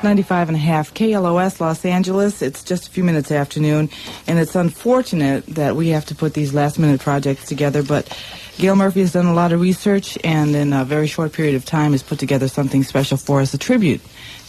95.5 KLOS Los Angeles. It's just a few minutes afternoon, and it's unfortunate that we have to put these last-minute projects together, but Gail Murphy has done a lot of research, and in a very short period of time has put together something special for us, a tribute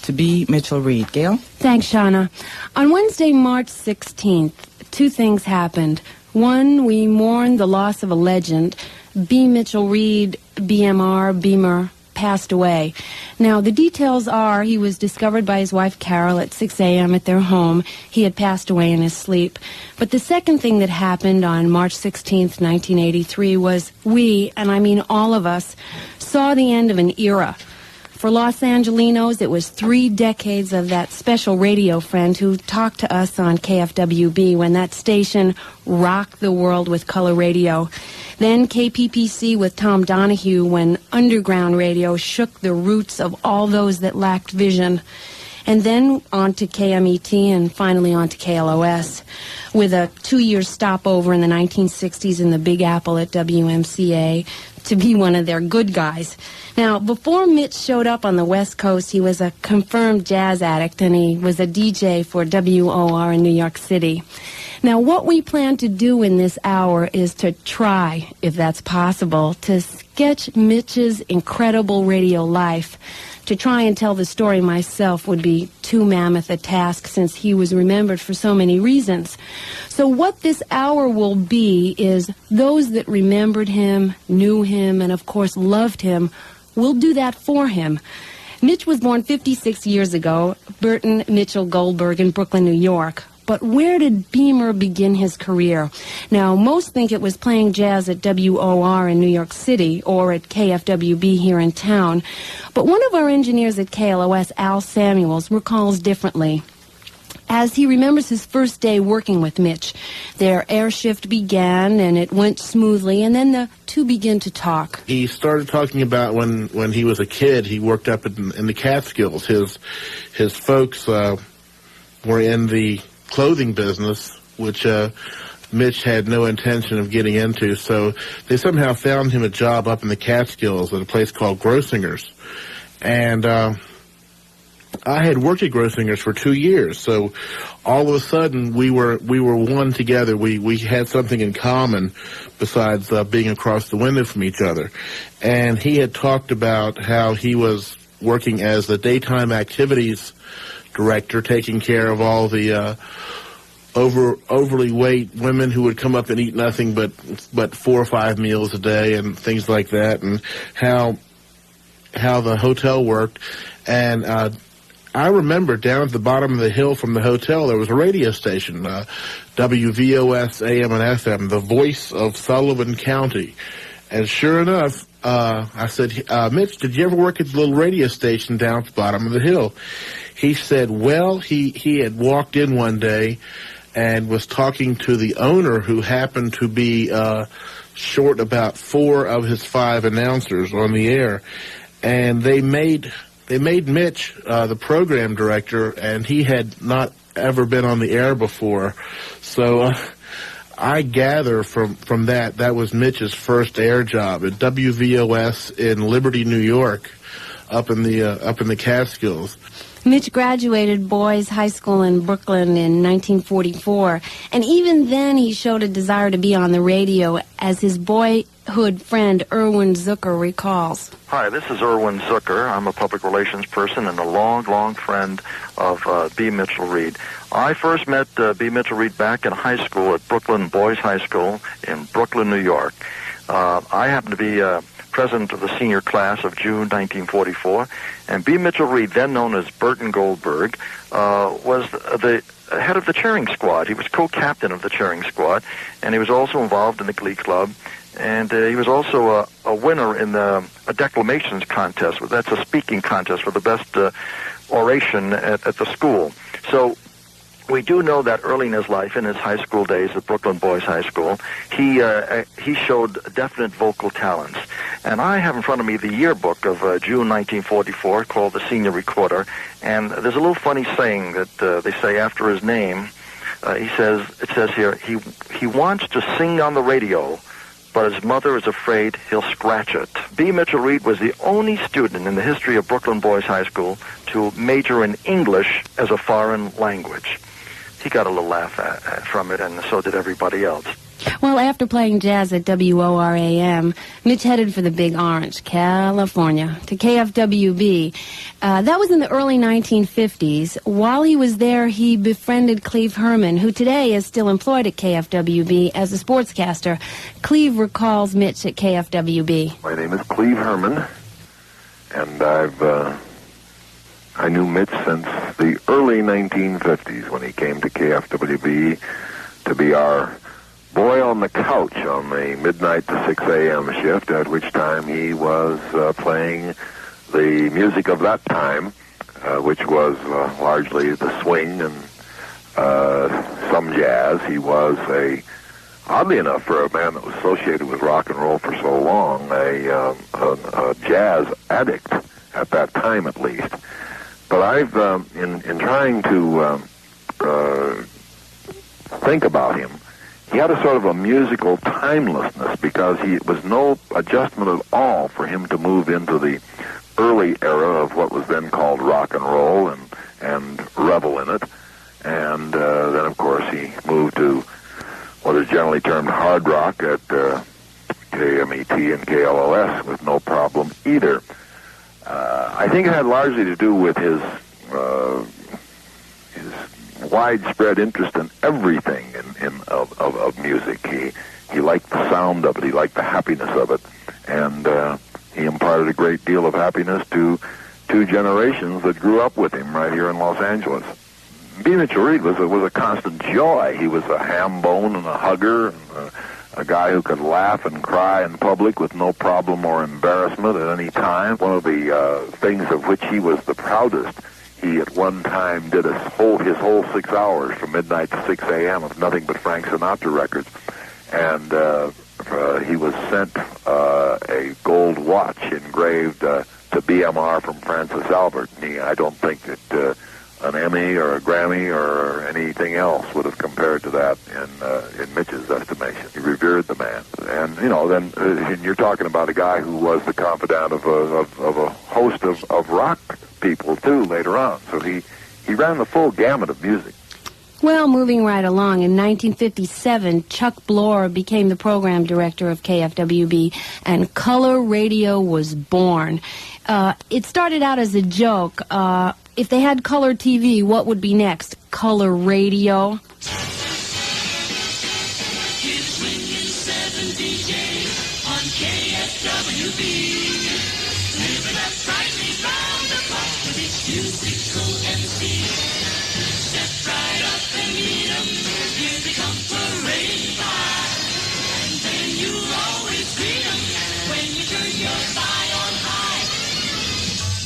to B. Mitchel Reed. Gail? Thanks, Shauna. On Wednesday, March 16th, two things happened. One, we mourned the loss of a legend. B. Mitchel Reed, BMR, Beamer, passed away. Now, the details are he was discovered by his wife Carol at 6 a.m. at their home. He had passed away in his sleep. But the second thing that happened on March 16th, 1983 was we, and I mean all of us, saw the end of an era. For Los Angelinos, it was 3 decades of that special radio friend who talked to us on KFWB when that station rocked the world with color radio. Then KPPC with Tom Donahue when underground radio shook the roots of all those that lacked vision. And then on to KMET and finally on to KLOS with a 2-year stopover in the 1960s in the Big Apple at WMCA to be one of their good guys. Now, before Mitch showed up on the West Coast, he was a confirmed jazz addict, and he was a DJ for WOR in New York City. Now, what we plan to do in this hour is to try, if that's possible, to sketch Mitch's incredible radio life. To try and tell the story myself would be too mammoth a task since he was remembered for so many reasons. So what this hour will be is those that remembered him, knew him, and of course loved him, will do that for him. Mitch was born 56 years ago, Burton Mitchell Goldberg in Brooklyn, New York. But where did Beamer begin his career? Now, most think it was playing jazz at WOR in New York City or at KFWB here in town. But one of our engineers at KLOS, Al Samuels, recalls differently. As he remembers his first day working with Mitch, their air shift began and it went smoothly, and then the two began to talk. He started talking about when he was a kid, he worked up in the Catskills. His folks were in the clothing business, which Mitch had no intention of getting into, so they somehow found him a job up in the Catskills at a place called Grossinger's. And I had worked at Grossinger's for 2 years, so all of a sudden we were one together. We had something in common besides being across the window from each other. And he had talked about how he was working as the daytime activities director, taking care of all the overly weight women who would come up and eat nothing but 4 or 5 meals a day and things like that, and how the hotel worked. And I remember down at the bottom of the hill from the hotel there was a radio station, WVOS AM and FM, the voice of Sullivan County. And sure enough, I said, Mitch, did you ever work at the little radio station down at the bottom of the hill? He said, well, he had walked in one day and was talking to the owner, who happened to be short about 4 of his 5 announcers on the air. And they made Mitch the program director, and he had not ever been on the air before. So I gather from that was Mitch's first air job at WVOS in Liberty, New York, up in the Catskills. Mitch graduated Boys High School in Brooklyn in 1944, and even then he showed a desire to be on the radio, as his boyhood friend Erwin Zucker recalls. Hi, this is Erwin Zucker. I'm a public relations person and a long friend of B. Mitchel Reed. I first met B. Mitchel Reed back in high school at Brooklyn Boys High School in Brooklyn, New York. I happened to be president of the senior class of June 1944, and B. Mitchel Reed, then known as Burton Goldberg, was the head of the cheering squad. He was co-captain of the cheering squad, and he was also involved in the Glee Club, and he was also a winner in a declamations contest. That's a speaking contest for the best oration at the school. So we do know that early in his life, in his high school days at Brooklyn Boys High School, he showed definite vocal talents. And I have in front of me the yearbook of June 1944 called The Senior Recorder. And there's a little funny saying that they say after his name. It says here, he wants to sing on the radio, but his mother is afraid he'll scratch it. B. Mitchell Reed was the only student in the history of Brooklyn Boys High School to major in English as a foreign language. He got a little laugh from it, and so did everybody else. Well, after playing jazz at WORAM, Mitch headed for the Big Orange, California, to KFWB. That was in the early 1950s. While he was there, he befriended Cleve Herman, who today is still employed at KFWB as a sportscaster. Cleve recalls Mitch at KFWB. My name is Cleve Herman, and I knew Mitch since the early 1950s when he came to KFWB to be our boy on the couch on the midnight to 6 a.m. shift, at which time he was playing the music of that time, which was largely the swing and some jazz. He was oddly enough, for a man that was associated with rock and roll for so long, a jazz addict at that time at least. But I've, in trying to think about him, he had a sort of a musical timelessness, because it was no adjustment at all for him to move into the early era of what was then called rock and roll and revel in it. And then, of course, he moved to what is generally termed hard rock at KMET and KLOS with no problem either. I think it had largely to do with his widespread interest in everything of music. He liked the sound of it. He liked the happiness of it, and he imparted a great deal of happiness to two generations that grew up with him right here in Los Angeles. B. Mitchell Reed was a constant joy. He was a ham bone and a hugger, and a guy who could laugh and cry in public with no problem or embarrassment at any time. One of the things of which he was the proudest, he at one time did his whole 6 hours from midnight to 6 a.m. of nothing but Frank Sinatra records. And he was sent a gold watch engraved to BMR from Francis Albert. And I don't think that an Emmy or a Grammy or anything else would have compared to that in Mitch's estimation. He revered the man. And, then you're talking about a guy who was the confidant of a host of rock people, too, later on. So he ran the full gamut of music. Well, moving right along, in 1957, Chuck Bloor became the program director of KFWB, and Color Radio was born. It started out as a joke. If they had color TV, what would be next? Color radio?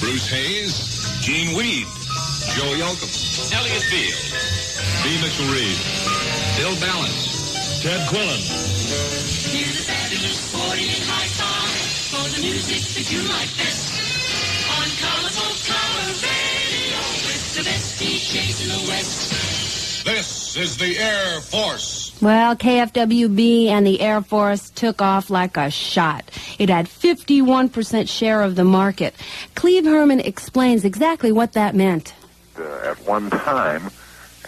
Bruce Hayes, Gene Weed, Joe Yoakum, Elliott Beale, B. Mitchell Reed, Bill Balance, Ted Quillen. Here's a fabulous 48 high song for the music that you like best. On colorful color radio with the best DJs in the West. This is the Air Force. Well, KFWB and the Air Force took off like a shot. It had 51% share of the market. Cleve Herman explains exactly what that meant. At one time,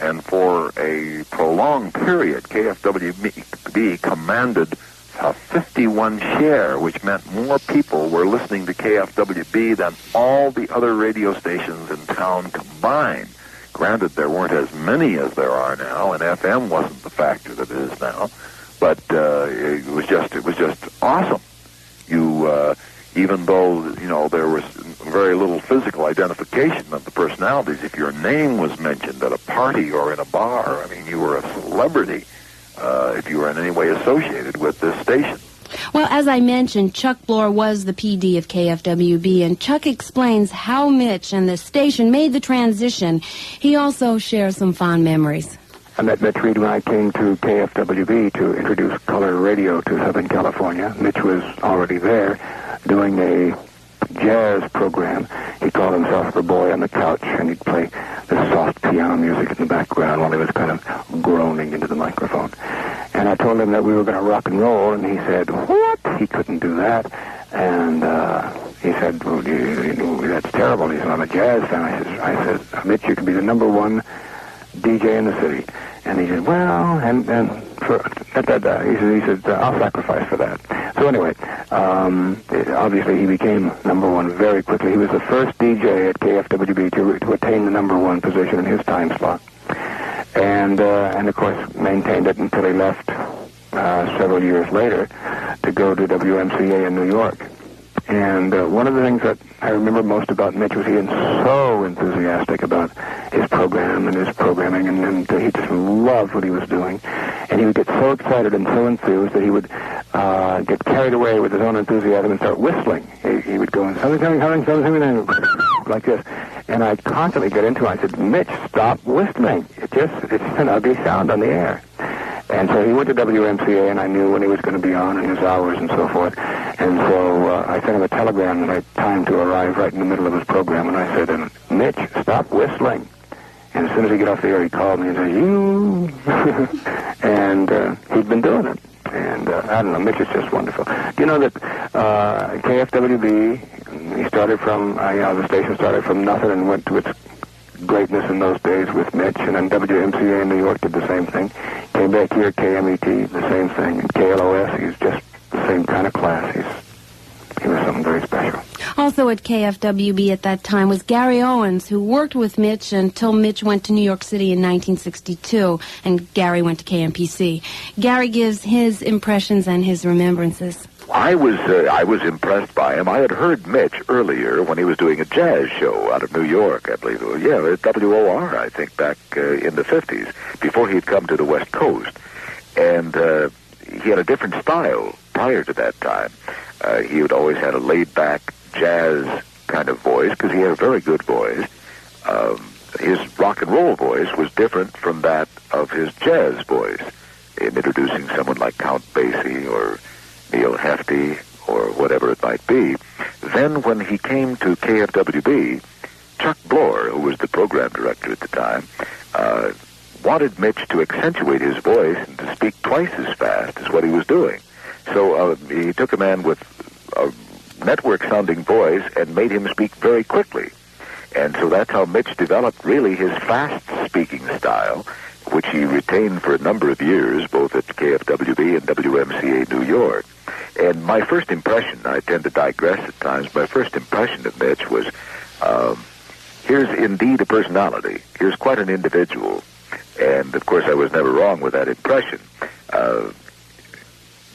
and for a prolonged period, KFWB commanded a 51 share, which meant more people were listening to KFWB than all the other radio stations in town combined. Granted, there weren't as many as there are now, and FM wasn't the factor that it is now, but it was just awesome. Even though there was very little physical identification of the personalities, if your name was mentioned at a party or in a bar, you were a celebrity if you were in any way associated with this station. Well, as I mentioned, Chuck Bloor was the PD of KFWB, and Chuck explains how Mitch and the station made the transition. He also shares some fond memories. I met Mitch Reed when I came to KFWB to introduce color radio to Southern California. Mitch was already there doing a jazz program. He called himself the boy on the couch, and he'd play this soft piano music in the background while he was kind of groaning into the microphone. And I told him that we were going to rock and roll, and he said, what? He couldn't do that. And he said, well, that's terrible. He said, I'm a jazz fan. I said, Mitch, you can be the number one DJ in the city. And he said, well, and for he said, I'll sacrifice for that. So anyway, obviously he became number one very quickly. He was the first DJ at KFWB to attain the number one position in his time slot. And of course maintained it until he left several years later to go to WMCA in New York. And one of the things that I remember most about Mitch was he was so enthusiastic about his program and his programming, and he just loved what he was doing. And he would get so excited and so enthused that he would get carried away with his own enthusiasm and start whistling. He would go, something, like this. And I'd constantly get into it. I said, Mitch, stop whistling. It's an ugly sound on the air. And so he went to WMCA, and I knew when he was going to be on and his hours and so forth. And so I sent him a telegram that I timed to arrive right in the middle of his program. And I said, Mitch, stop whistling. And as soon as he got off the air, he called me and said, you. And he'd been doing it. And I don't know, Mitch is just wonderful. Do you know that KFWB, he started from, the station started from nothing and went to its greatness in those days with Mitch, and then WMCA in New York did the same thing. Came back here, KMET, the same thing, and KLOS, he's just the same kind of class. He was something very special. Also at KFWB at that time was Gary Owens, who worked with Mitch until Mitch went to New York City in 1962, and Gary went to KMPC. Gary gives his impressions and his remembrances. I was impressed by him. I had heard Mitch earlier when he was doing a jazz show out of New York, I believe. Yeah, at WOR, I think, back in the 50s, before he had come to the West Coast. And he had a different style prior to that time. He had always had a laid-back jazz kind of voice, because he had a very good voice. His rock and roll voice was different from that of his jazz voice, in introducing someone like Count Basie or Neil Hefti, or whatever it might be. Then when he came to KFWB, Chuck Bloor, who was the program director at the time, wanted Mitch to accentuate his voice and to speak twice as fast as what he was doing. So he took a man with a network-sounding voice and made him speak very quickly. And so that's how Mitch developed really his fast-speaking style, which he retained for a number of years, both at KFWB and WMCA New York. And my first impression, I tend to digress at times, my first impression of Mitch was, here's indeed a personality. Here's quite an individual. And, of course, I was never wrong with that impression.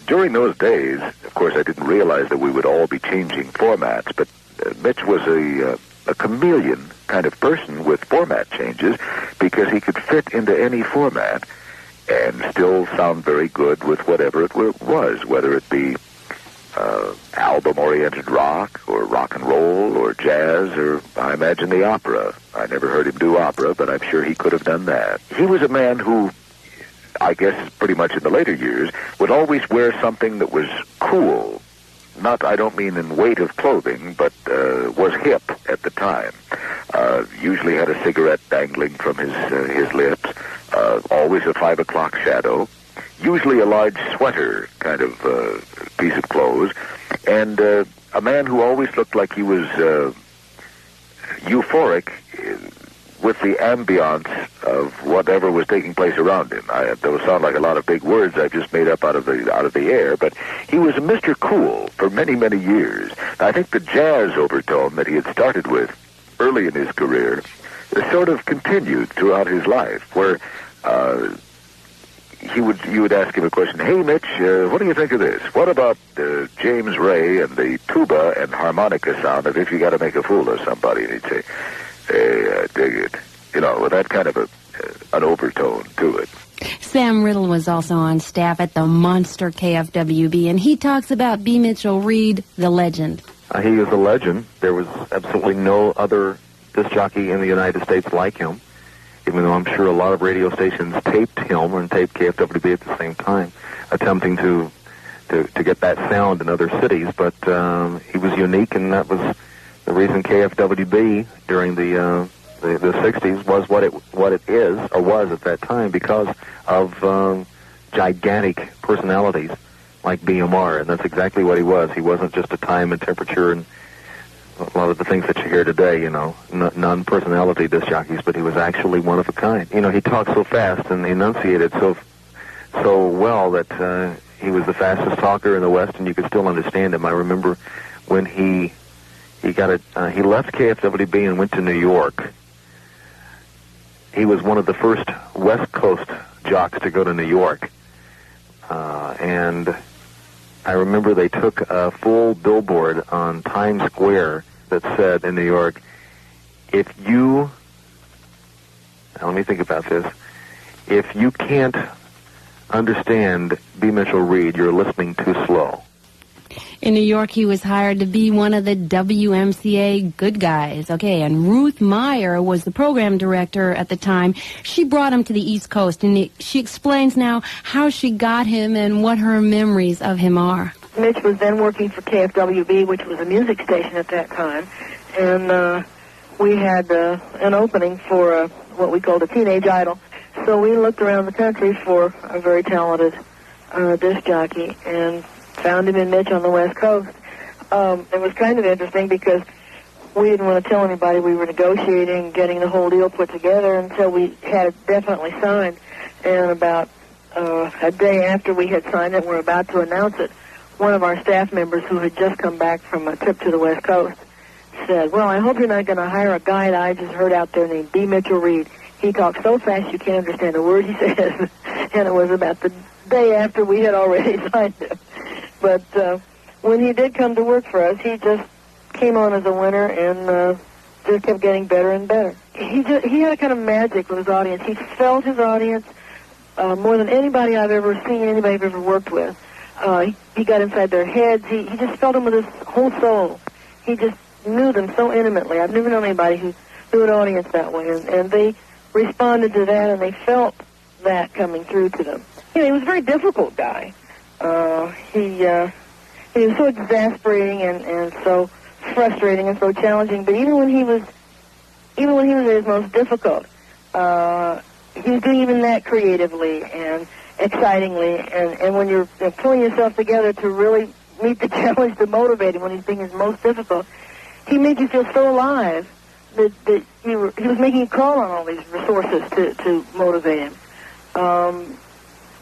During those days, of course, I didn't realize that we would all be changing formats, but Mitch was a chameleon kind of person with format changes, because he could fit into any format and still sound very good with whatever it was, whether it be album-oriented rock or rock and roll or jazz or, I imagine, the opera. I never heard him do opera, but I'm sure he could have done that. He was a man who, I guess pretty much in the later years, would always wear something that was cool. Not, I don't mean in weight of clothing, but was hip at the time. Usually had a cigarette dangling from his lips, always a 5 o'clock shadow, usually a large sweater kind of piece of clothes, and a man who always looked like he was euphoric with the ambiance of whatever was taking place around him. Those sound like a lot of big words I just made up out of the air, but he was a Mr. Cool for many, many years. I think the jazz overtone that he had started with early in his career sort of continued throughout his life, where you would ask him a question, hey, Mitch, what do you think of this? What about James Ray and the tuba and harmonica sound of If You Gotta Make a Fool of Somebody? And he'd say, hey, I dig it. You know, with that kind of an overtone to it. Sam Riddle was also on staff at the monster KFWB, and he talks about B. Mitchell Reed, the legend. He is a legend. There was absolutely no other disc jockey in the United States like him, even though I'm sure a lot of radio stations taped him and taped KFWB at the same time, attempting to get that sound in other cities. But he was unique, and that was the reason KFWB during the 60s was what it is, or was at that time, because of gigantic personalities like BMR, and that's exactly what he was. He wasn't just a time and temperature and a lot of the things that you hear today, you know, non-personality disc jockeys, but he was actually one of a kind. You know, he talked so fast and enunciated so well that he was the fastest talker in the West, and you could still understand him. I remember when he left KFWB and went to New York. He was one of the first West Coast jocks to go to New York, and I remember they took a full billboard on Times Square that said in New York, now let me think about this, if you can't understand B. Mitchell Reed, you're listening too slow. In New York, he was hired to be one of the WMCA good guys. Okay, and Ruth Meyer was the program director at the time. She brought him to the East Coast, and she explains now how she got him and what her memories of him are. Mitch was then working for KFWB, which was a music station at that time, and we had an opening for what we called a teenage idol. So we looked around the country for a very talented disc jockey and found him in Mitch on the West Coast. It was kind of interesting because we didn't want to tell anybody we were negotiating, getting the whole deal put together until we had it definitely signed. And about a day after we had signed it, we're about to announce it, one of our staff members who had just come back from a trip to the West Coast said, "Well, I hope you're not going to hire a guy that I just heard out there named B. Mitchell Reed. He talks so fast you can't understand a word he says." And it was about the day after we had already signed him. But when he did come to work for us, he just came on as a winner and just kept getting better and better. He had a kind of magic with his audience. He felt his audience more than anybody I've ever seen, anybody I've ever worked with. He got inside their heads. He just felt them with his whole soul. He just knew them so intimately. I've never known anybody who knew an audience that way, and they responded to that, and they felt that coming through to them. You know, he was a very difficult guy. He was so exasperating and so frustrating and so challenging. But even when he was at his most difficult, he was doing even that creatively and excitingly. And when you're pulling yourself together to really meet the challenge to motivate him when he's being his most difficult, he made you feel so alive that he was making you call on all these resources to motivate him.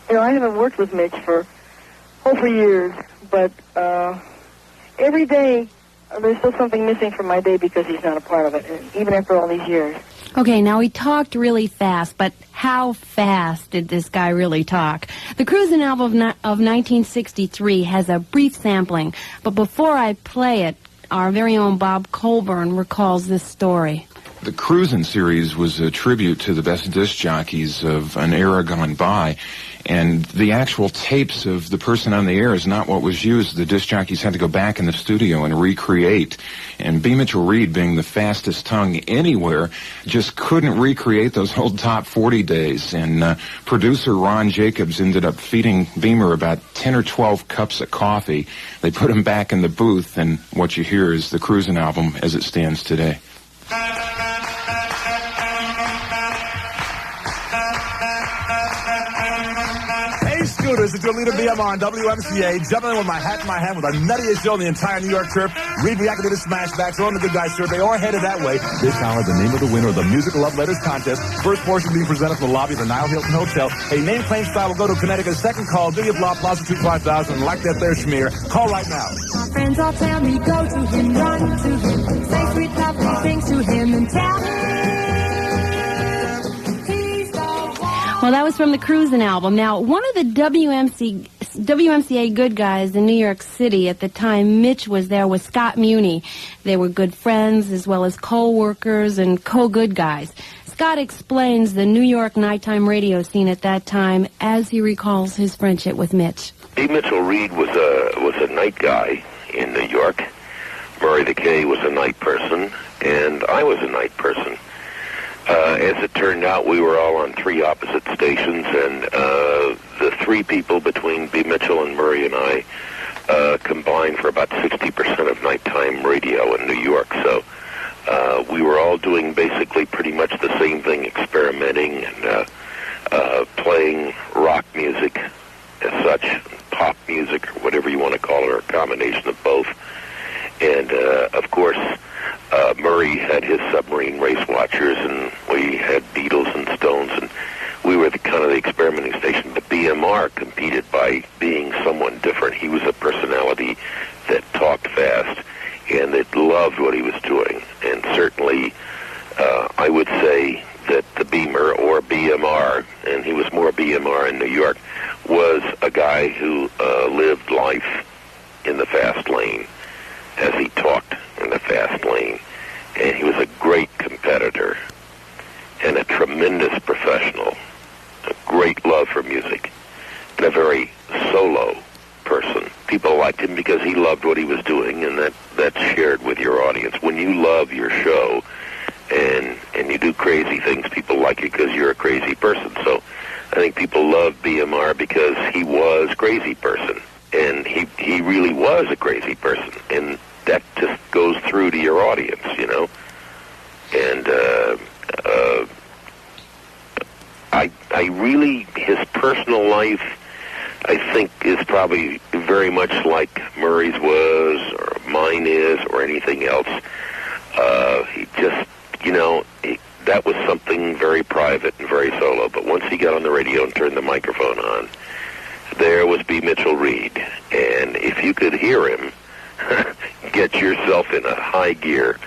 You know, I haven't worked with Mitch for years, but every day there's still something missing from my day because he's not a part of it, even after all these years. Okay, now he talked really fast, but how fast did this guy really talk? The Cruisin' album of 1963 has a brief sampling, but before I play it, our very own Bob Colburn recalls this story. The Cruisin' series was a tribute to the best disc jockeys of an era gone by, and the actual tapes of the person on the air is not what was used. The disc jockeys had to go back in the studio and recreate, and B. Mitchell Reed, being the fastest tongue anywhere, just couldn't recreate those old top 40 days, and producer Ron Jacobs ended up feeding Beamer about 10 or 12 cups of coffee. They put him back in the booth, and what you hear is the Cruisin' album as it stands today. This is your leader, BMR, on WMCA, jumping in with my hat in my hand with the nuttiest show on the entire New York trip. Reed reacted to the Smashbacks, on the Good Guys survey, or headed that way. This hour, the name of the winner of the Musical Love Letters contest. First portion being presented from the lobby of the Nile Hilton Hotel. A name claim style will go to Connecticut. Second call, do you blah, Plaza 25000. Like that there, Schmear. Call right now. My friends all tell me, go to him, run to him, say sweet lovely things to him, and tell him. Well, that was from the Cruisin' album. Now, one of the WMCA good guys in New York City at the time Mitch was there was Scott Muni. They were good friends as well as co-workers and co-good guys. Scott explains the New York nighttime radio scene at that time as he recalls his friendship with Mitch. B. Mitchell Reed was a night guy in New York. Murray the K was a night person, and I was a night person. As it turned out, we were all on three opposite stations, and the three people between B. Mitchell and Murray and I combined for about 60% of nighttime radio in New York. So we were all doing basically pretty much the same thing, experimenting and playing rock music defeated by being someone different. He was a personality that talked fast and that loved what he was doing. And certainly, I would say that the Beamer, or BMR, and he was more BMR in New York, was a guy who lived life in the fast lane as he talked in the fast lane. And he was a great competitor and a tremendous professional, a great love for music, and a very solo person. People liked him because he loved what he was doing, and that's shared with your audience. When you love your show and you do crazy things, people like you because you're a crazy person. So I think people love BMR because he was a crazy person, and he really was a crazy person, and that just goes through to your audience, you know. And I really, his personal life, I think, is probably very much like Murray's was, or mine is, or anything else. He just, you know, that was something very private and very solo. But once he got on the radio and turned the microphone on, there was B. Mitchell Reed. And if you could hear him, get yourself in a high gear,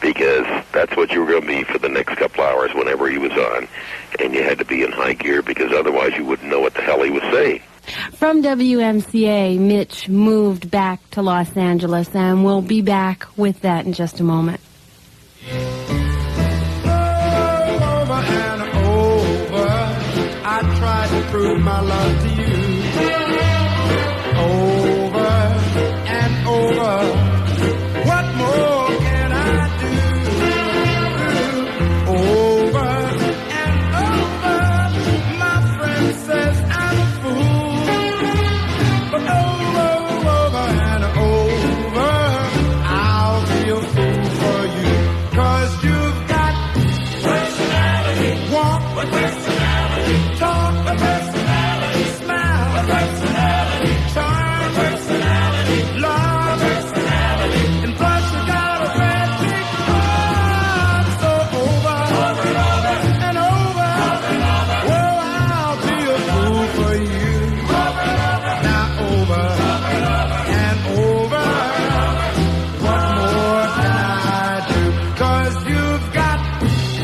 because that's what you were going to be for the next couple hours whenever he was on. And you had to be in high gear, because otherwise you wouldn't know what the hell he was saying. From WMCA, Mitch moved back to Los Angeles, and we'll be back with that in just a moment. Over and over, I tried to prove my love to you. Over and over, what more can I do? Over and over, my friend says I'm a fool. But over and over, I'll be a fool for you. 'Cause you've got personality, walk with personality, talk with personality, smile with personality, charm personality, love personality, and plus you got a red big heart. So over and over, well, I'll be a fool for you. Now over and over, what more can I do? 'Cause you've got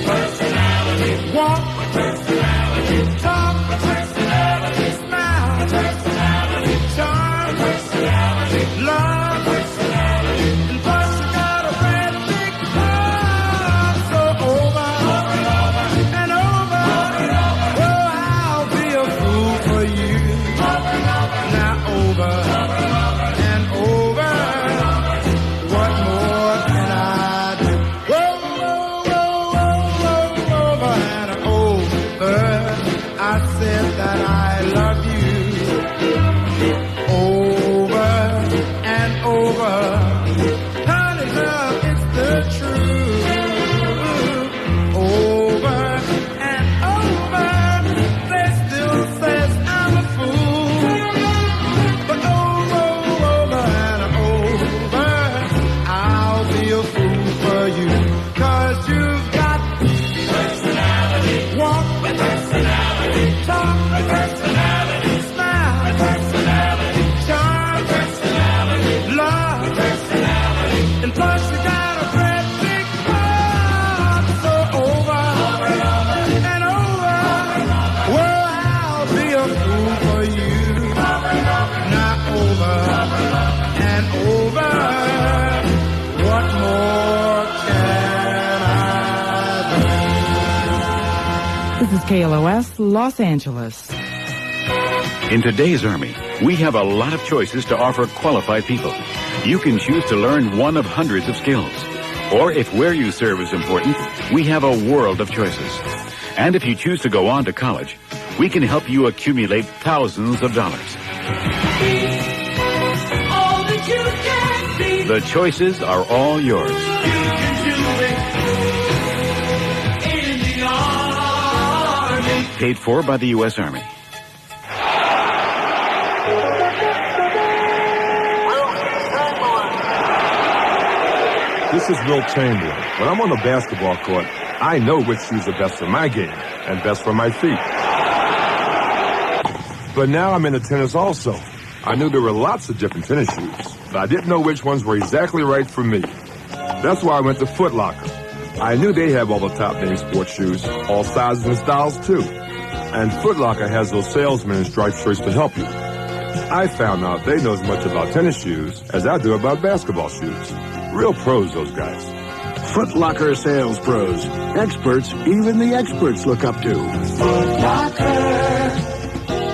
personality, walk with personality, talk with personality, smile with personality, charm personality, love personality, and plus you got a red big heart. So over and over, well, I'll be a fool for you. Now over and over, what more can I do? Over and over, I said that I love you. Over and over, honey love, it's the truth. Over and over, they still says I'm a fool. But over and over, I'll be a fool for you. 'Cause you've got personality, walk with personality, talk with personality, smile with personality, charm personality, love personality, and plus you got a great big heart. So over and over, well, I'll be a fool for you. Now over and over, what more can I do? This is KLOS, Los Angeles. In today's Army, we have a lot of choices to offer qualified people. You can choose to learn one of hundreds of skills. Or if where you serve is important, we have a world of choices. And if you choose to go on to college, we can help you accumulate thousands of dollars. All that you can be. The choices are all yours. You can do it in the Army. Paid for by the U.S. Army. This is Will Chamberlain. When I'm on the basketball court, I know which shoes are best for my game and best for my feet. But now I'm into tennis also. I knew there were lots of different tennis shoes, but I didn't know which ones were exactly right for me. That's why I went to Foot Locker. I knew they have all the top name sports shoes, all sizes and styles too. And Foot Locker has those salesmen in striped shirts to help you. I found out they know as much about tennis shoes as I do about basketball shoes. Real pros, those guys. Foot Locker sales pros. Experts even the experts look up to. Foot Locker.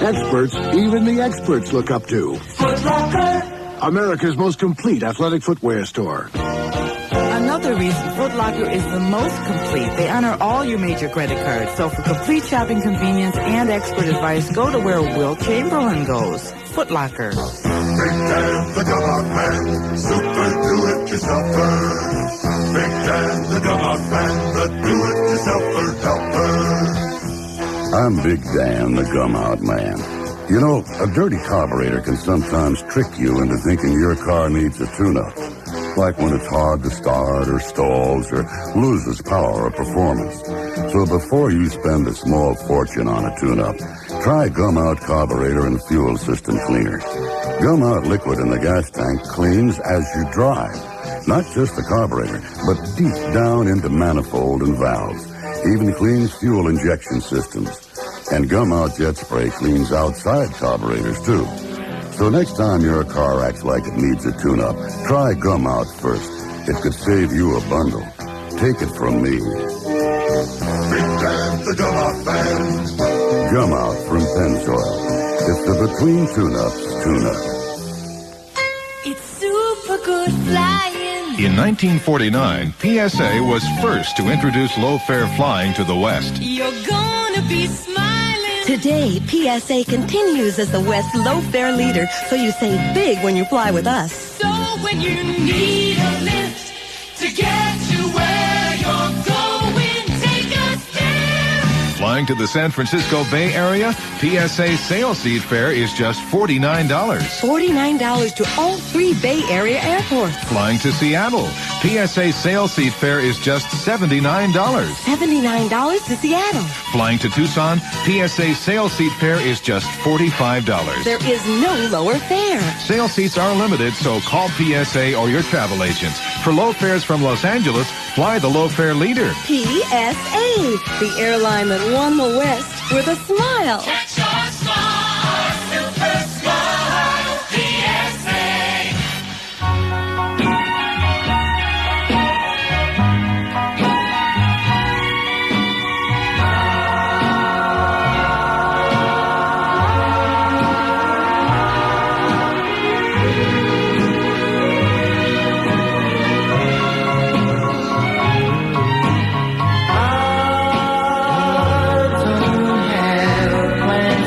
Experts even the experts look up to. Foot Locker. America's most complete athletic footwear store. Another reason Foot Locker is the most complete. They honor all your major credit cards. So for complete shopping convenience and expert advice, go to where Will Chamberlain goes. Foot Locker. Big Dan, the Gum-Out Man, super do-it-yourselfer. Big Dan, the Gum-Out Man, the do-it-yourselfer helper. I'm Big Dan, the Gum-Out Man. You know, a dirty carburetor can sometimes trick you into thinking your car needs a tune-up. Like when it's hard to start or stalls or loses power or performance. So before you spend a small fortune on a tune-up, try Gum-Out Carburetor and Fuel System Cleaner. Gum-Out liquid in the gas tank cleans as you drive. Not just the carburetor, but deep down into manifold and valves. Even cleans fuel injection systems. And Gum-Out Jet Spray cleans outside carburetors, too. So next time your car acts like it needs a tune-up, try Gum-Out first. It could save you a bundle. Take it from me. Big Dan, the Gum-Out Man. Gum-Out from Pennzoil. It's the between tune-ups tune-up. It's super good flying. In 1949, PSA was first to introduce low-fare flying to the West. You're gonna be smiling. Today, PSA continues as the West low-fare leader, so you save big when you fly with us. So when you need a lift to get to where you're going, take us there. Flying to the San Francisco Bay Area, PSA sales seat fare is just $49. $49 to all 3 Bay Area airports. Flying to Seattle, PSA sales seat fare is just $79. $79 to Seattle. Flying to Tucson, PSA sales seat fare is just $45. There is no lower fare. Sale seats are limited, so call PSA or your travel agents. For low fares from Los Angeles, fly the low fare leader. PSA, the airline that won the West with a smile. Catch your smile, super smile, PSA. Plans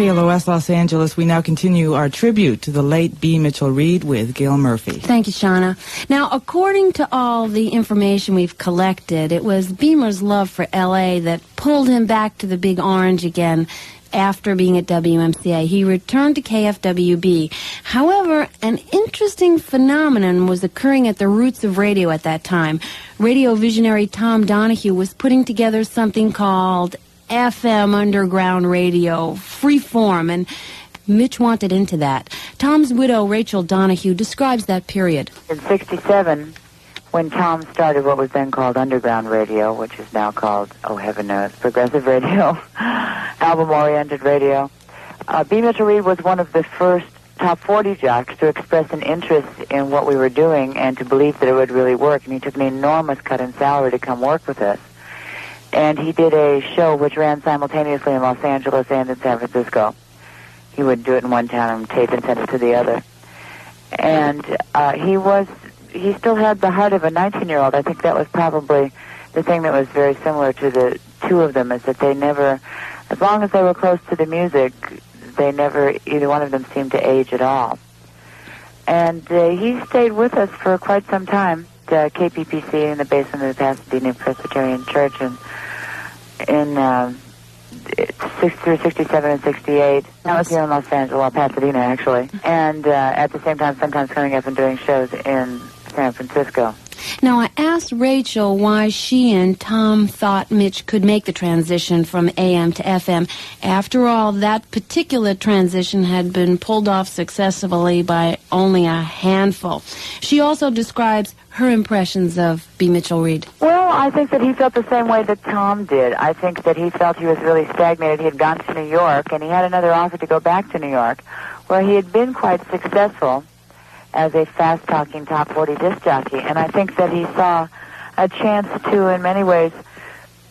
KLOS Los Angeles, we now continue our tribute to the late B. Mitchell Reed with Gail Murphy. Thank you, Shauna. Now, according to all the information we've collected, it was Beamer's love for L.A. that pulled him back to the Big Orange again after being at WMCA. He returned to KFWB. However, an interesting phenomenon was occurring at the roots of radio at that time. Radio visionary Tom Donahue was putting together something called FM underground radio, freeform, and Mitch wanted into that. Tom's widow, Rachel Donahue, describes that period. In 67, when Tom started what was then called underground radio, which is now called, oh heaven knows, progressive radio, album-oriented radio, B. Mitchell Reed was one of the first top 40 jocks to express an interest in what we were doing and to believe that it would really work, and he took an enormous cut in salary to come work with us. And he did a show which ran simultaneously in Los Angeles and in San Francisco. He would do it in one town and tape and send it to the other. And he still had the heart of a 19-year-old. I think that was probably the thing that was very similar to the two of them, is that they never, as long as they were close to the music, they never, either one of them seemed to age at all. And he stayed with us for quite some time at KPPC in the basement of the Pasadena Presbyterian Church, and in 67 and 68. I was here in Los Angeles, well, Pasadena, actually. And at the same time, sometimes coming up and doing shows in San Francisco. Now, I asked Rachel why she and Tom thought Mitch could make the transition from AM to FM. After all, that particular transition had been pulled off successfully by only a handful. She also describes her impressions of B. Mitchell Reed. Well, I think that he felt the same way that Tom did. I think that he felt he was really stagnated. He had gone to New York, and he had another offer to go back to New York, where he had been quite successful as a fast-talking top 40 disc jockey. And I think that he saw a chance to, in many ways,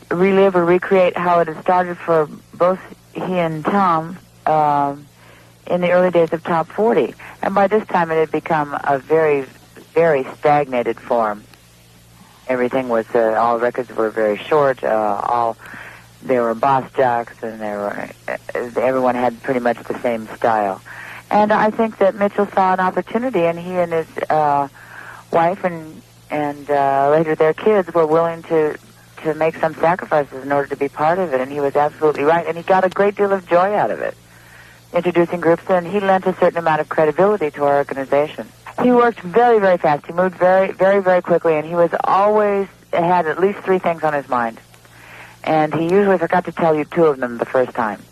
relive or recreate how it had started for both he and Tom in the early days of top 40. And by this time, it had become a very, very stagnated form. Everything was, all records were very short, they were boss jocks, and everyone had pretty much the same style. And I think that Mitchell saw an opportunity, and he and his wife and later their kids were willing to make some sacrifices in order to be part of it, and he was absolutely right. And he got a great deal of joy out of it, introducing groups, and he lent a certain amount of credibility to our organization. He worked very, very fast. He moved very, very, very quickly, and he was always had at least 3 things on his mind. And he usually forgot to tell you 2 of them the first time.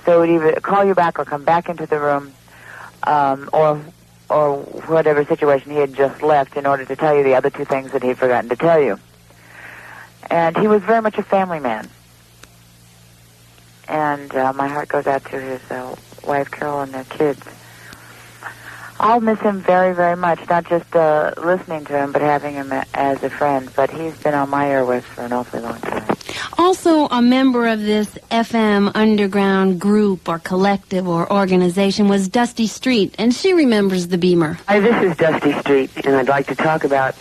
So he'd either call you back or come back into the room, or whatever situation he had just left, in order to tell you the other 2 things that he'd forgotten to tell you. And he was very much a family man. And my heart goes out to his wife, Carol, and their kids. I'll miss him very, very much, not just listening to him, but having him as a friend. But he's been on my airwaves for an awfully long time. Also a member of this FM underground group or collective or organization was Dusty Street, and she remembers the Beamer. Hi, this is Dusty Street, and I'd like to talk about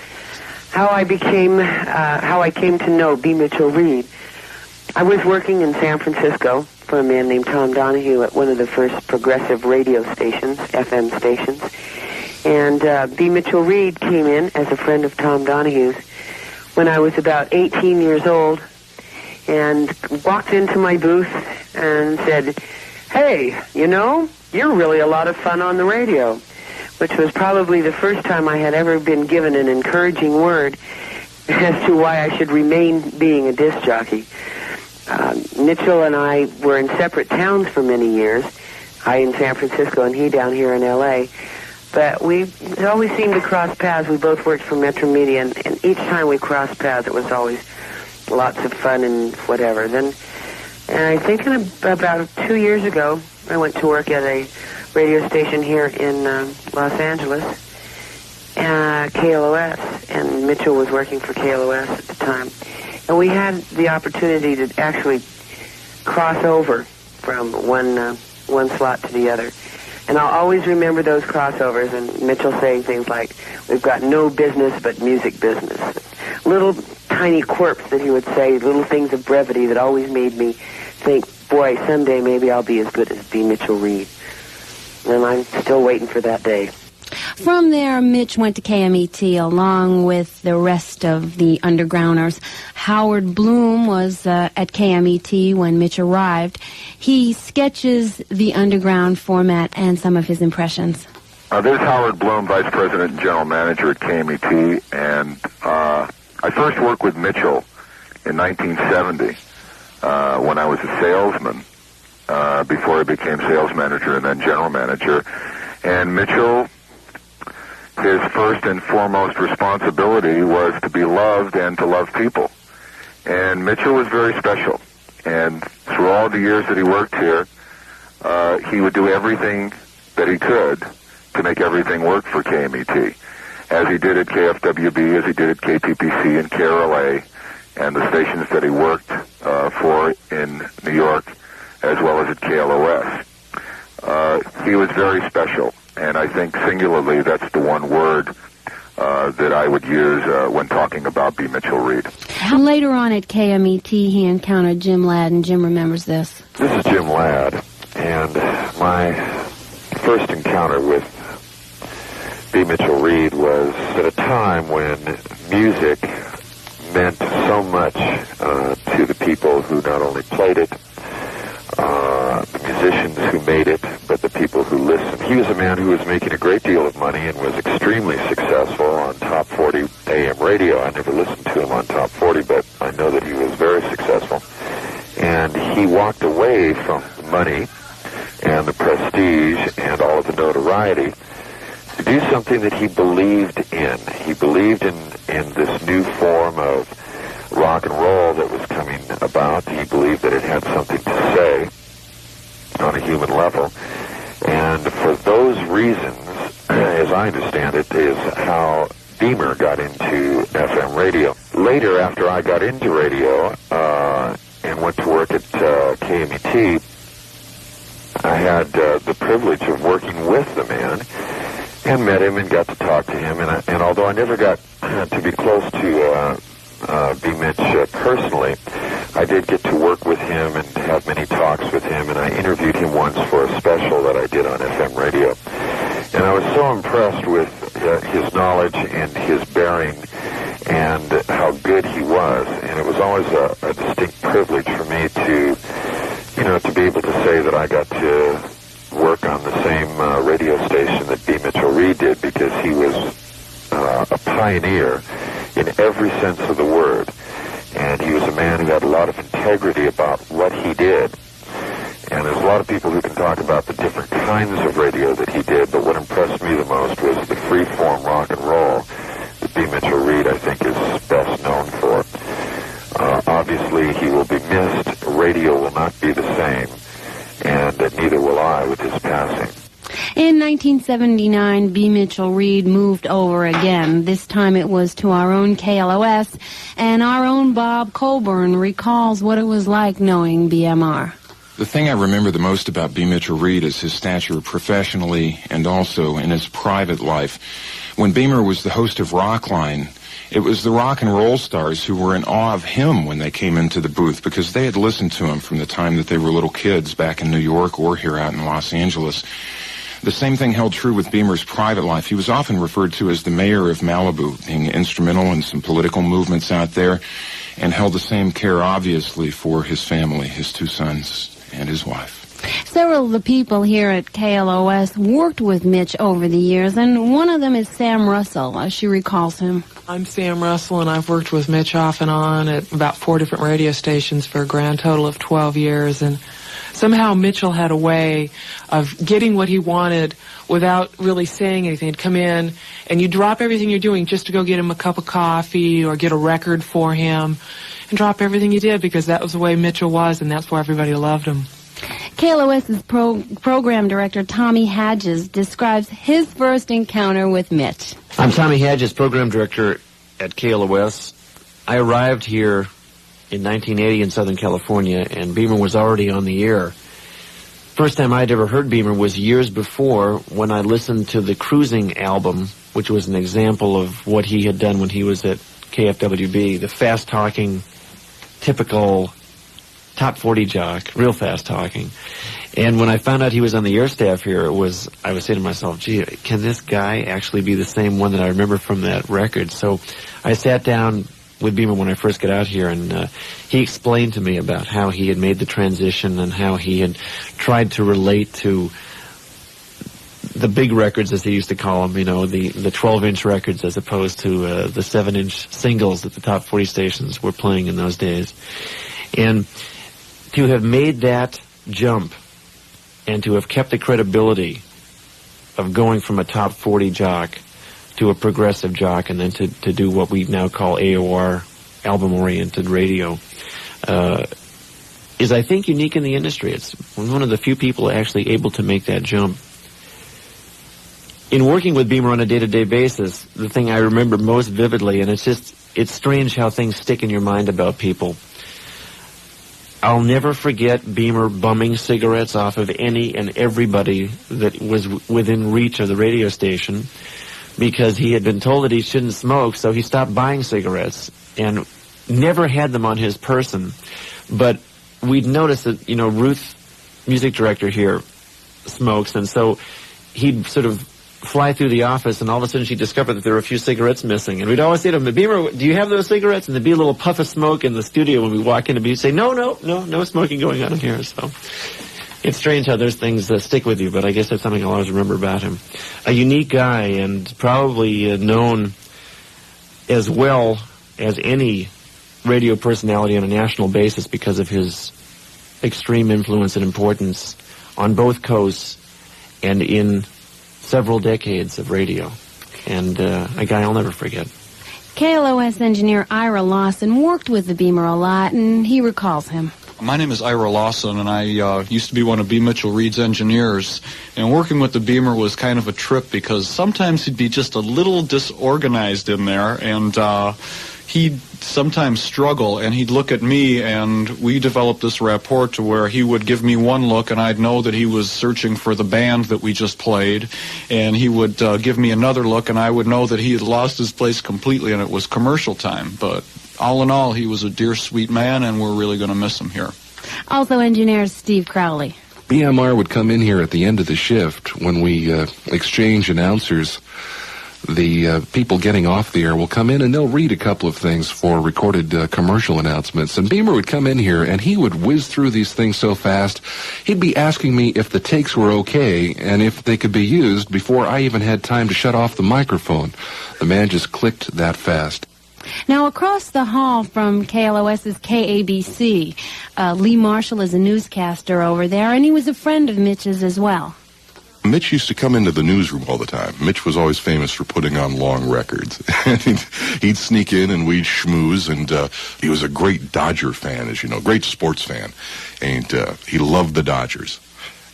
how I came to know B. Mitchell Reed. I was working in San Francisco for a man named Tom Donahue at one of the first progressive radio stations, FM stations. And B. Mitchell Reed came in as a friend of Tom Donahue's when I was about 18 years old, and walked into my booth and said, "Hey, you know, you're really a lot of fun on the radio," which was probably the first time I had ever been given an encouraging word as to why I should remain being a disc jockey. Mitchell and I were in separate towns for many years, I in San Francisco and he down here in L.A., but we always seemed to cross paths. We both worked for Metro Media, and each time we crossed paths, it was always lots of fun and whatever. And I think about 2 years ago, I went to work at a radio station here in Los Angeles, KLOS, and Mitchell was working for KLOS at the time. And we had the opportunity to actually cross over from one slot to the other. And I'll always remember those crossovers, and Mitchell saying things like, "We've got no business but music business." Little tiny quirks that he would say, little things of brevity that always made me think, boy, someday maybe I'll be as good as B. Mitchell Reed. And I'm still waiting for that day. From there, Mitch went to KMET along with the rest of the undergrounders. Howard Bloom was at KMET when Mitch arrived. He sketches the underground format and some of his impressions. There's Howard Bloom, Vice President and General Manager at KMET, and I first worked with Mitchell in 1970 when I was a salesman before I became sales manager and then general manager. And Mitchell, his first and foremost responsibility was to be loved and to love people. And Mitchell was very special. And through all the years that he worked here, he would do everything that he could to make everything work for KMET, as he did at KFWB, as he did at KTPC and KRLA, and the stations that he worked for in New York, as well as at KLOS. He was very special, and I think singularly that's the one word that I would use when talking about B. Mitchell Reed. Later on at KMET, he encountered Jim Ladd, and Jim remembers this. This is Jim Ladd, and my first encounter with B. Mitchell Reed was at a time when music meant so much to the people who not only played it, the musicians who made it, but the people who listened. He was a man who was making a great deal of money and was extremely successful on Top 40 AM radio. I never listened to him on Top 40, but I know that he was very successful. And he walked away from the money and the prestige and all of the notoriety to do something that he believed in. He believed in this new form of rock and roll that was coming about. He believed that it had something to say on a human level. And for those reasons, as I understand it, is how Beamer got into FM radio. Later, after I got into radio and went to work at KMET, I had the privilege of working with the man and met him and got to talk to him. And although I never got to be close to B. Mitch personally, I did get to work with him and have many talks with him, and I interviewed him once for a special that I did on FM radio. And I was so impressed with his knowledge and his bearing and how good he was. And it was always a distinct privilege for me to, to be able to say that I got to work on the same radio station that B. Mitchell Reed did, because he was a pioneer in every sense of the word. And he was a man who had a lot of integrity about what he did. And there's a lot of people who can talk about the different kinds of radio that he did, but what impressed me the most was the free-form rock and roll that B. Mitchell Reed, I think, is best known for. Obviously, he will be missed. Radio will not be the same, and neither will I with his passing. In 1979, B. Mitchell Reed moved over again. This time it was to our own KLOS, and our own Bob Colburn recalls what it was like knowing BMR. The thing I remember the most about B. Mitchell Reed is his stature professionally and also in his private life. When Beamer was the host of Rockline, it was the rock and roll stars who were in awe of him when they came into the booth, because they had listened to him from the time that they were little kids back in New York or here out in Los Angeles. The same thing held true with Beamer's private life. He was often referred to as the mayor of Malibu, being instrumental in some political movements out there, and held the same care, obviously, for his family, his two sons, and his wife. Several of the people here at KLOS worked with Mitch over the years, and one of them is Sam Russell, as she recalls him. I'm Sam Russell, and I've worked with Mitch off and on at about 4 different radio stations for a grand total of 12 years, and somehow Mitchell had a way of getting what he wanted without really saying anything. He'd come in, and you drop everything you're doing just to go get him a cup of coffee or get a record for him, and drop everything you did, because that was the way Mitchell was, and that's why everybody loved him. KLOS's program director, Tommy Hadges, describes his first encounter with Mitch. I'm Tommy Hadges, program director at KLOS. I arrived here in 1980 in Southern California, and Beamer was already on the air. First time I'd ever heard Beamer was years before, when I listened to the Cruising album, which was an example of what he had done when he was at KFWB, the fast-talking, typical top 40 jock, real fast talking. And when I found out he was on the air staff here, I was saying to myself, gee, can this guy actually be the same one that I remember from that record? So I sat down with Beamer when I first got out here, and he explained to me about how he had made the transition and how he had tried to relate to the big records, as he used to call them, you know, the 12-inch records as opposed to the 7-inch singles that the top 40 stations were playing in those days. And to have made that jump and to have kept the credibility of going from a top 40 jock to a progressive jock and then to do what we now call AOR, album-oriented radio, is, I think, unique in the industry. It's one of the few people actually able to make that jump. In working with Beamer on a day-to-day basis, the thing I remember most vividly, and it's strange how things stick in your mind about people. I'll never forget Beamer bumming cigarettes off of any and everybody that was within reach of the radio station because he had been told that he shouldn't smoke, so he stopped buying cigarettes and never had them on his person. But we'd noticed that, you know, Ruth, music director here, smokes, and so he'd sort of fly through the office, and all of a sudden she'd discover that there were a few cigarettes missing. And we'd always say to him, Beamer, do you have those cigarettes? And there'd be a little puff of smoke in the studio when we walk in, and we'd say, no smoking going on in here. So it's strange how those things stick with you, but I guess that's something I'll always remember about him. A unique guy, and probably known as well as any radio personality on a national basis because of his extreme influence and importance on both coasts and in several decades of radio, and a guy I'll never forget. KLOS engineer Ira Lawson worked with the Beamer a lot, and he recalls him. My name is Ira Lawson, and I used to be one of B. Mitchell Reed's engineers. And working with the Beamer was kind of a trip because sometimes he'd be just a little disorganized in there, and he'd sometimes struggle, and he'd look at me, and we developed this rapport to where he would give me one look, and I'd know that he was searching for the band that we just played, and he would give me another look, and I would know that he had lost his place completely, and it was commercial time. But all in all, he was a dear, sweet man, and we're really going to miss him here. Also engineer Steve Crowley. BMR would come in here at the end of the shift when we exchange announcers. The people getting off the air will come in and they'll read a couple of things for recorded commercial announcements. And Beamer would come in here and he would whiz through these things so fast, he'd be asking me if the takes were okay and if they could be used before I even had time to shut off the microphone. The man just clicked that fast. Now, across the hall from KLOS's KABC, Lee Marshall is a newscaster over there, and he was a friend of Mitch's as well. Mitch used to come into the newsroom all the time. Mitch was always famous for putting on long records. He'd sneak in and we'd schmooze, and he was a great Dodger fan, as you know, great sports fan. And he loved the Dodgers.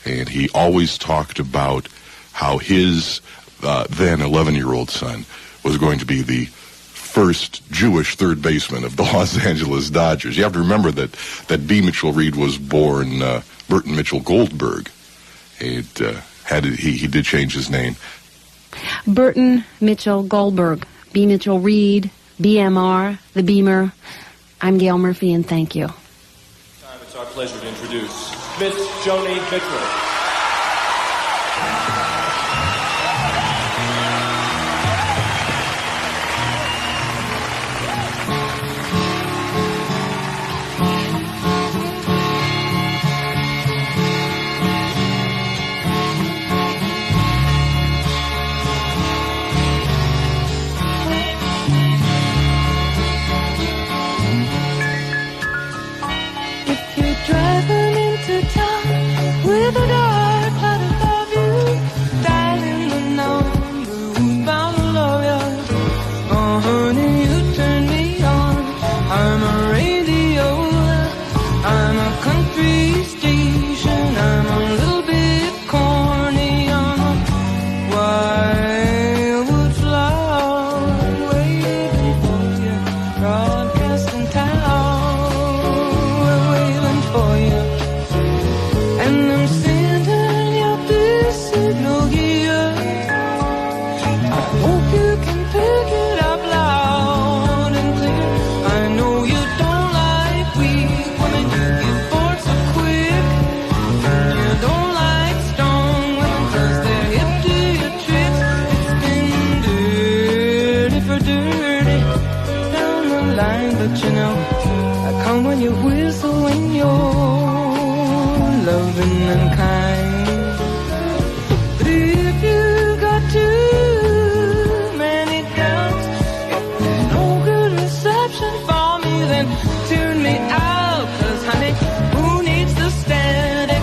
And he always talked about how his then 11-year-old son was going to be the first Jewish third baseman of the Los Angeles Dodgers. You have to remember that B. Mitchell Reed was born Burton Mitchell Goldberg. He did change his name. Burton Mitchell Goldberg, B. Mitchell Reed, BMR, the Beamer. I'm Gail Murphy, and thank you. It's our pleasure to introduce Miss Joni Mitchell. Driving into town with a loving and kind. But if you got too many doubts, if there's no good reception for me, then tune me out. 'Cause honey, who needs the static?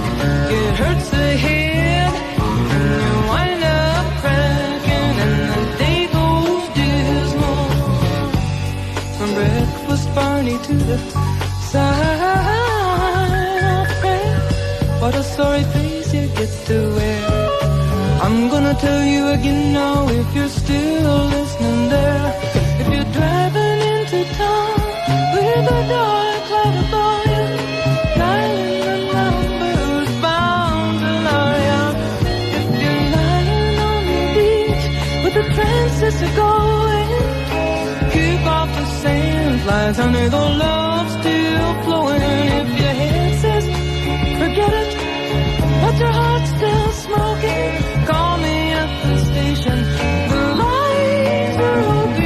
It hurts the head, and you wind up cracking, and the day goes dismal. From breakfast Barney to the side of prayer. What a sorry face you get to wear. I'm gonna tell you again now, if you're still listening there. If you're driving into town with a dark cloud above you, dialing the numbers bound to lie out. If you're lying on the beach with the transistor going, kick off the sand flies, honey, the love's still flowing. If your head says forget it, but your heart's still smoking, call me at the station. The lines are open.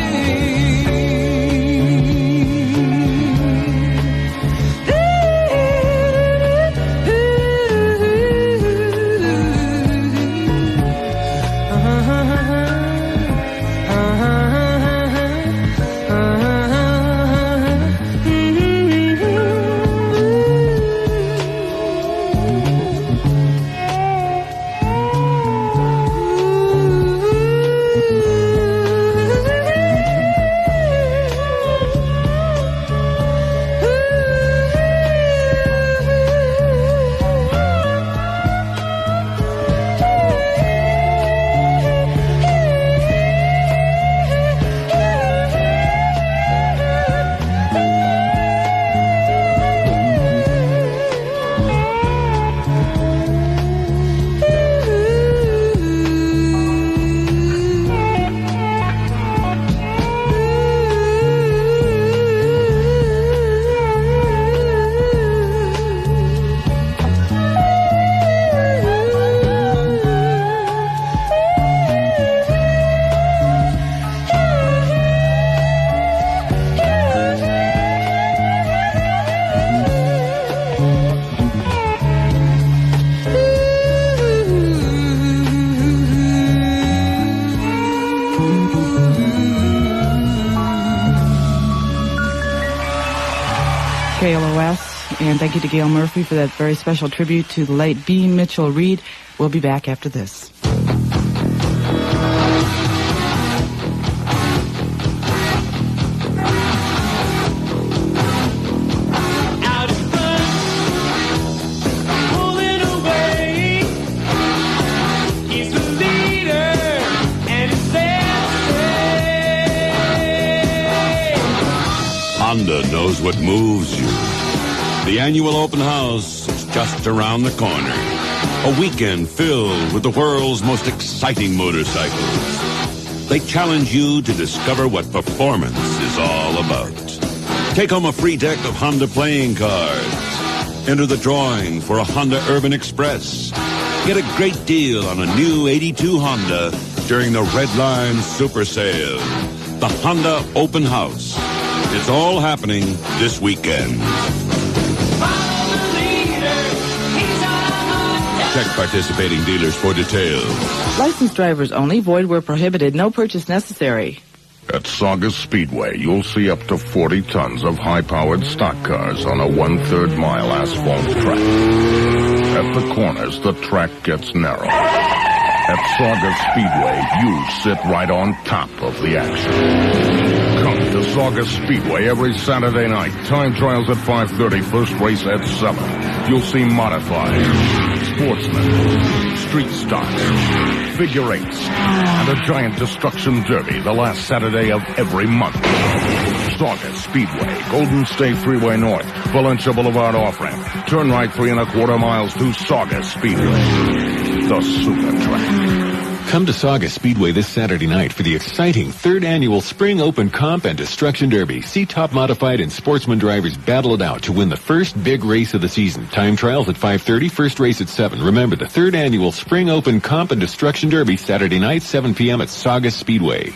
KLOS, and thank you to Gail Murphy for that very special tribute to the late B. Mitchell Reed. We'll be back after this. Honda knows what moves you. The annual open house is just around the corner. A weekend filled with the world's most exciting motorcycles. They challenge you to discover what performance is all about. Take home a free deck of Honda playing cards. Enter the drawing for a Honda Urban Express. Get a great deal on a new 82 Honda during the Red Line Super Sale. The Honda Open House. It's all happening this weekend. Check participating dealers for details. Licensed drivers only. Void where prohibited. No purchase necessary. At Saugus Speedway, you'll see up to 40 tons of high-powered stock cars on a 1/3 mile asphalt track. At the corners, the track gets narrow. At Saugus Speedway, you sit right on top of the action. Come to Saugus Speedway every Saturday night. Time trials at 5:30, first race at 7. You'll see modified, sportsmen, street stocks, figure eights, and a giant destruction derby the last Saturday of every month. Saugus Speedway, Golden State Freeway North, Valencia Boulevard off-ramp. Turn right 3 1/4 miles to Saugus Speedway, the super track. Come to Saugus Speedway this Saturday night for the exciting 3rd annual Spring Open Comp and Destruction Derby. See top modified and sportsman drivers battle it out to win the first big race of the season. Time trials at 5:30, first race at 7. Remember, the 3rd annual Spring Open Comp and Destruction Derby, Saturday night, 7 p.m. at Saugus Speedway.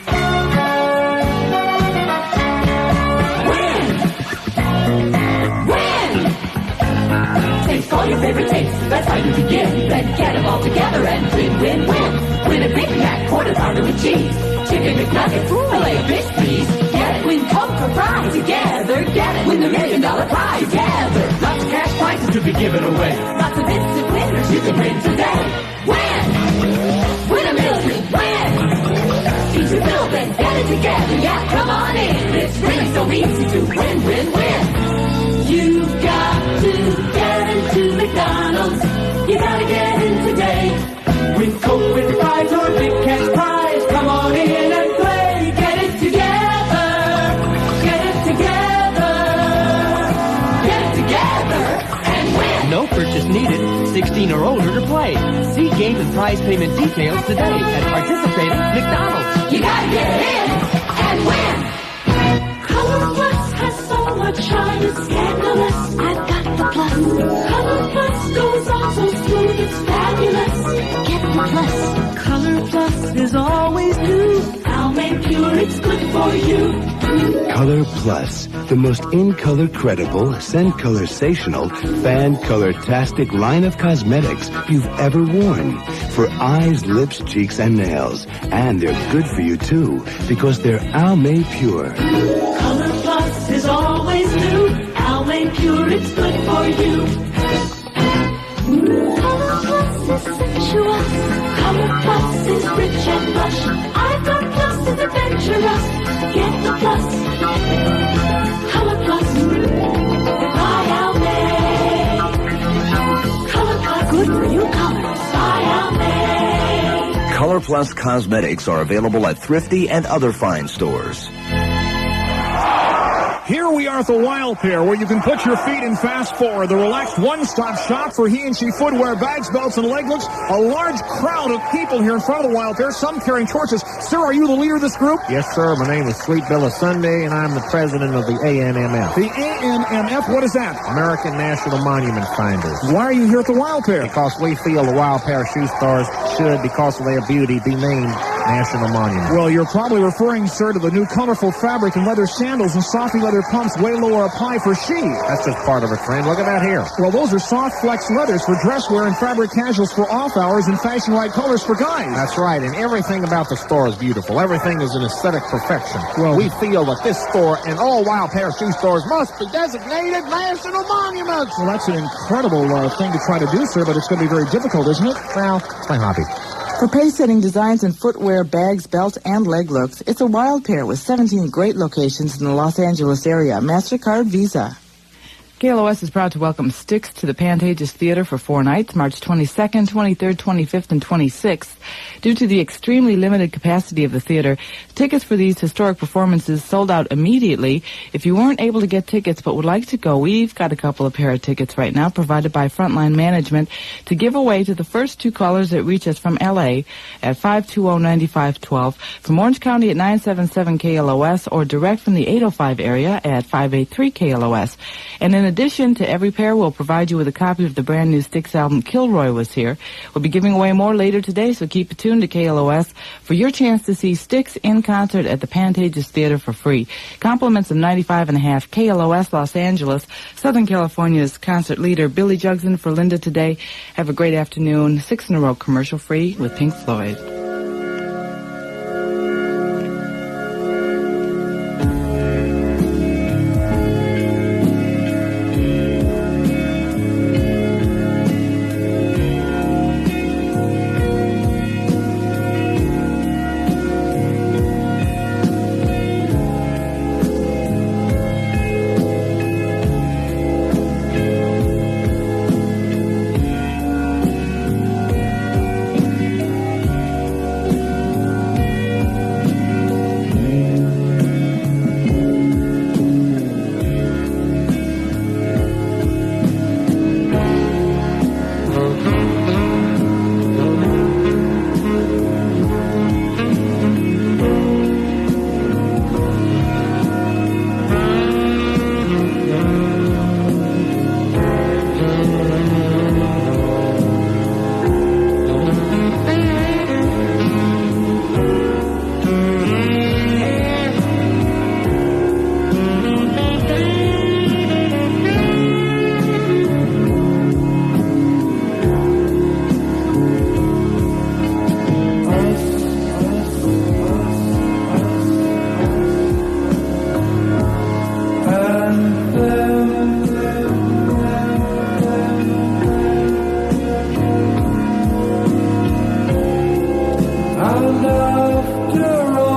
Take all your favorite taste. That's how you begin. Then get them all together and win, win, win. Win a Big Mac, quarter pounder with cheese. Chicken McNuggets, filet of fish, please. Get it. Win Coke or fries together. Get it. Win the $1 million prize together. Lots of cash prizes to be given away. Lots of instant winners you can win today. Win! Win $1 million. Win! Each your bill, then get it together. Yeah, come on in. It's really so easy to win, win, win. You've got to get into McDonald's. You gotta get in today. Win Coke with fries or big cash prize. Come on in and play. Get it together. Get it together. Get it together and win. No purchase needed. 16 or older to play. See game and prize payment details today at participating McDonald's. You gotta get in and win. Color Plus has so much shine, it's scandalous. I've got the plus. Color Plus goes on so smooth, it's fabulous. Get the plus. Color Plus is always new. Almay Pure, it's good for you. Color Plus, the most in-color credible, scent-color-sational, fan-color-tastic line of cosmetics you've ever worn. For eyes, lips, cheeks, and nails. And they're good for you, too, because they're Almay Pure. Color Plus is always new. Almay Pure, it's good for you. Color Plus is sensuous. Color Plus is rich and lush. I've got Plus is adventurous. Get the Plus. Color Plus. By Almay. Color Plus. Good for you colors. By Almay. Color Plus cosmetics are available at Thrifty and other fine stores. Here we are at the Wild Pair, where you can put your feet in fast forward. The relaxed one-stop shop for he and she footwear, bags, belts, and leg looks. A large crowd of people here in front of the Wild Pair, some carrying torches. Sir, are you the leader of this group? Yes, sir. My name is Sweet Bill of Sunday, and I'm the president of the ANMF. The ANMF, what is that? American National Monument Finders. Why are you here at the Wild Pair? Because we feel the Wild Pair shoe stores should, because of their beauty, be named national monument. Well, you're probably referring, sir, to the new colorful fabric and leather sandals and softy leather pumps way lower up high for she. That's just part of a trend. Look at that here. Well, those are soft flex leathers for dress wear and fabric casuals for off hours and fashion right colors for guys. That's right, and everything about the store is beautiful. Everything is an aesthetic perfection. Well, we feel that this store and all Wild Pair shoe stores must be designated national monuments. Well, that's an incredible thing to try to do, sir, but it's going to be very difficult, isn't it? Well, it's my hobby. For pace-setting designs in footwear, bags, belts, and leg looks, it's a Wild Pair with 17 great locations in the Los Angeles area. MasterCard, Visa. KLOS is proud to welcome Styx to the Pantages Theater for 4 nights, March 22nd, 23rd, 25th, and 26th. Due to the extremely limited capacity of the theater, tickets for these historic performances sold out immediately. If you weren't able to get tickets but would like to go, we've got a couple of pair of tickets right now provided by Frontline Management to give away to the first 2 callers that reach us from L.A. at 520-9512, from Orange County at 977-KLOS, or direct from the 805 area at 583-KLOS. And in addition to every pair, we'll provide you with a copy of the brand new Styx album, Kilroy Was Here. We'll be giving away more later today, so keep it tuned to KLOS for your chance to see Styx in concert at the Pantages Theater for free. Compliments of 95.5 KLOS Los Angeles, Southern California's concert leader, Billy Jugson for Linda today. Have a great afternoon. 6 in a row commercial free with Pink Floyd. And after